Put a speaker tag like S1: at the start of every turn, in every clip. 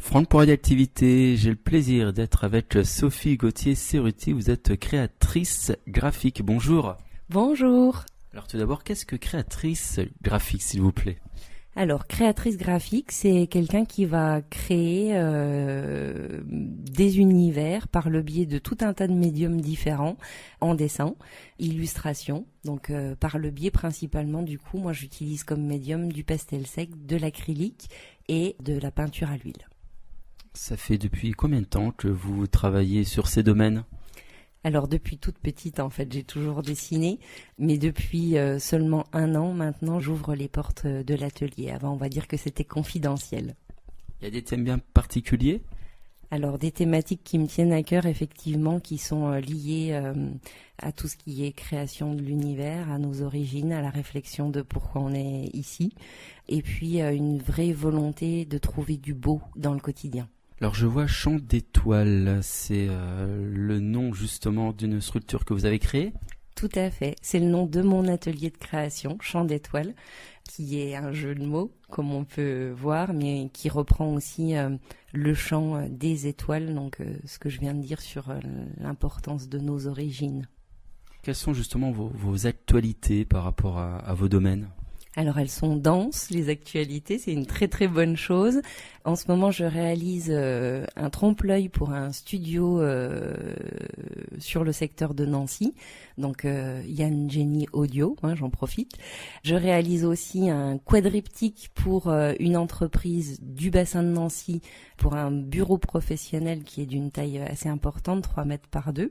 S1: Franck pour Radioactivité, j'ai le plaisir d'être avec Sophie Gauthier-Cerruti. Vous êtes créatrice graphique. Bonjour.
S2: Bonjour.
S1: Alors tout d'abord, qu'est-ce que créatrice graphique, s'il vous plaît ?
S2: Alors, créatrice graphique, c'est quelqu'un qui va créer des univers par le biais de tout un tas de médiums différents en dessin, illustration. Donc, par le biais principalement, du coup, moi j'utilise comme médium du pastel sec, de l'acrylique et de la peinture à l'huile. Ça
S1: fait depuis combien de temps que vous travaillez sur ces domaines ?
S2: Alors depuis toute petite, en fait, j'ai toujours dessiné, mais depuis seulement 1 an maintenant, j'ouvre les portes de l'atelier. Avant, on va dire que c'était confidentiel.
S1: Il y a des thèmes bien particuliers ?
S2: Alors des thématiques qui me tiennent à cœur, effectivement, qui sont liées à tout ce qui est création de l'univers, à nos origines, à la réflexion de pourquoi on est ici, et puis une vraie volonté de trouver du beau dans le quotidien.
S1: Alors je vois Chant d'étoiles, c'est le nom justement d'une structure que vous avez créée ?
S2: Tout à fait, c'est le nom de mon atelier de création, Chant d'étoiles, qui est un jeu de mots, comme on peut voir, mais qui reprend aussi le chant des étoiles, donc ce que je viens de dire sur l'importance de nos origines.
S1: Quelles sont justement vos actualités par rapport à vos domaines ?
S2: Alors elles sont denses, les actualités, c'est une très très bonne chose. En ce moment, je réalise un trompe-l'œil pour un studio sur le secteur de Nancy, donc Yann Jenny Audio, j'en profite. Je réalise aussi un quadriptyque pour une entreprise du bassin de Nancy, pour un bureau professionnel qui est d'une taille assez importante, 3 mètres par 2.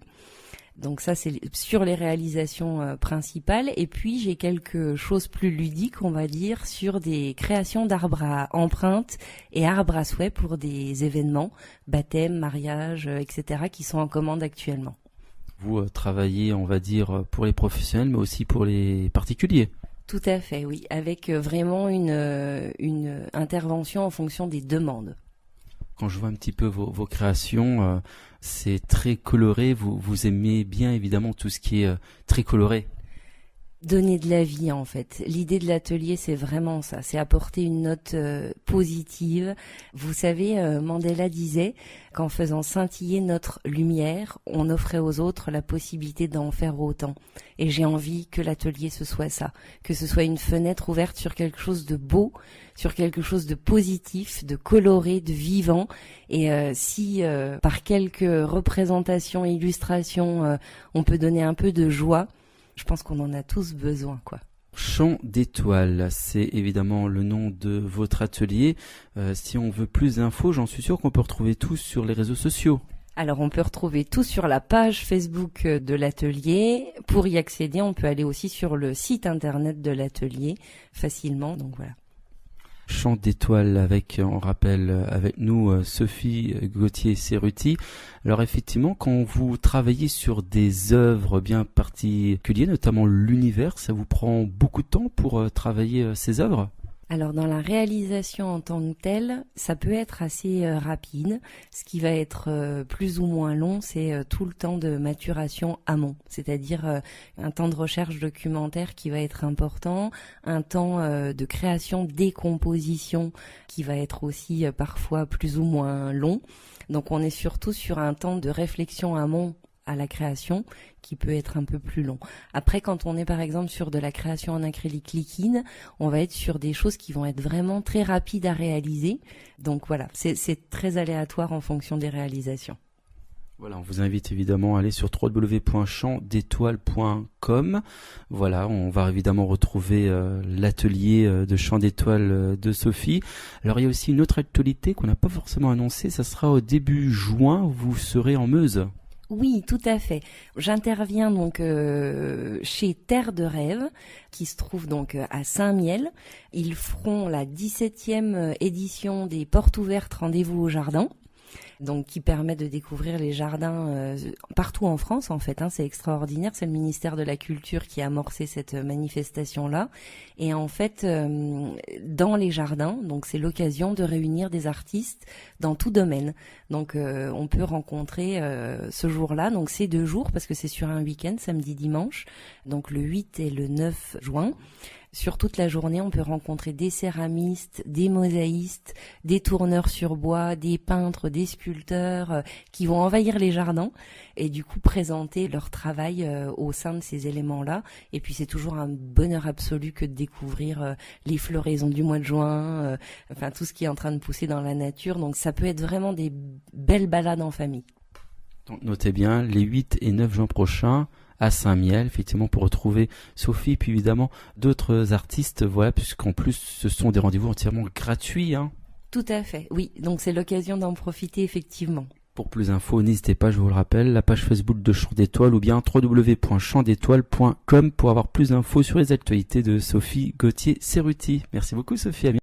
S2: Donc ça, c'est sur les réalisations principales. Et puis, j'ai quelque chose plus ludique, on va dire, sur des créations d'arbres à empreintes et arbres à souhait pour des événements, baptêmes, mariages, etc., qui sont en commande actuellement.
S1: Vous travaillez, on va dire, pour les professionnels, mais aussi pour les particuliers.
S2: Tout à fait, oui, avec vraiment une intervention en fonction des demandes.
S1: Quand je vois un petit peu vos créations, c'est très coloré. Vous aimez bien évidemment tout ce qui est très coloré.
S2: Donner de la vie, en fait. L'idée de l'atelier, c'est vraiment ça. C'est apporter une note positive. Vous savez, Mandela disait qu'en faisant scintiller notre lumière, on offrait aux autres la possibilité d'en faire autant. Et j'ai envie que l'atelier, ce soit ça. Que ce soit une fenêtre ouverte sur quelque chose de beau, sur quelque chose de positif, de coloré, de vivant. Et si par quelques représentations, illustrations, on peut donner un peu de joie, je pense qu'on en a tous besoin, quoi.
S1: Chant d'étoiles, c'est évidemment le nom de votre atelier. Si on veut plus d'infos, j'en suis sûr qu'on peut retrouver tout sur les réseaux sociaux.
S2: Alors, on peut retrouver tout sur la page Facebook de l'atelier. Pour y accéder, on peut aller aussi sur le site internet de l'atelier facilement. Donc voilà.
S1: Chant d'étoiles avec, on rappelle, avec nous Sophie Gauthier-Cerruti. Alors effectivement, quand vous travaillez sur des œuvres bien particulières, notamment l'univers, ça vous prend beaucoup de temps pour travailler ces œuvres ?
S2: Alors dans la réalisation en tant que telle, ça peut être assez rapide. Ce qui va être plus ou moins long, c'est tout le temps de maturation amont, c'est-à-dire un temps de recherche documentaire qui va être important, un temps de création décomposition qui va être aussi parfois plus ou moins long. Donc on est surtout sur un temps de réflexion amont à la création qui peut être un peu plus long. Après, quand on est par exemple sur de la création en acrylique liquide, on va être sur des choses qui vont être vraiment très rapides à réaliser. Donc voilà, c'est très aléatoire en fonction des réalisations.
S1: Voilà, on vous invite évidemment à aller sur www.chantdétoiles.com. Voilà, on va évidemment retrouver l'atelier de Chant d'étoiles de Sophie. Alors il y a aussi une autre actualité qu'on n'a pas forcément annoncée, ça sera au début juin, vous serez en Meuse.
S2: Oui, tout à fait. J'interviens donc chez Terre de Rêve, qui se trouve donc à Saint-Miel. Ils feront la 17e édition des Portes ouvertes rendez-vous au jardin. Donc qui permet de découvrir les jardins partout en France en fait. C'est extraordinaire, c'est le ministère de la Culture qui a amorcé cette manifestation-là. Et en fait, dans les jardins, donc c'est l'occasion de réunir des artistes dans tout domaine. Donc on peut rencontrer ce jour-là, donc c'est 2 jours parce que c'est sur un week-end, samedi, dimanche, donc le 8 et le 9 juin. Sur toute la journée, on peut rencontrer des céramistes, des mosaïstes, des tourneurs sur bois, des peintres, des sculpteurs qui vont envahir les jardins et du coup présenter leur travail au sein de ces éléments-là. Et puis c'est toujours un bonheur absolu que de découvrir les floraisons du mois de juin, enfin tout ce qui est en train de pousser dans la nature. Donc ça peut être vraiment des belles balades en famille.
S1: Donc notez bien, les 8 et 9 juin prochains, à Saint-Mihiel, effectivement, pour retrouver Sophie, puis évidemment d'autres artistes, voilà, puisqu'en plus ce sont des rendez-vous entièrement gratuits, hein.
S2: Tout à fait, oui, donc c'est l'occasion d'en profiter effectivement.
S1: Pour plus d'infos, n'hésitez pas, je vous le rappelle, la page Facebook de Chant d'Étoiles ou bien www.chantdétoiles.com pour avoir plus d'infos sur les actualités de Sophie Gauthier-Cerruti. Merci beaucoup Sophie.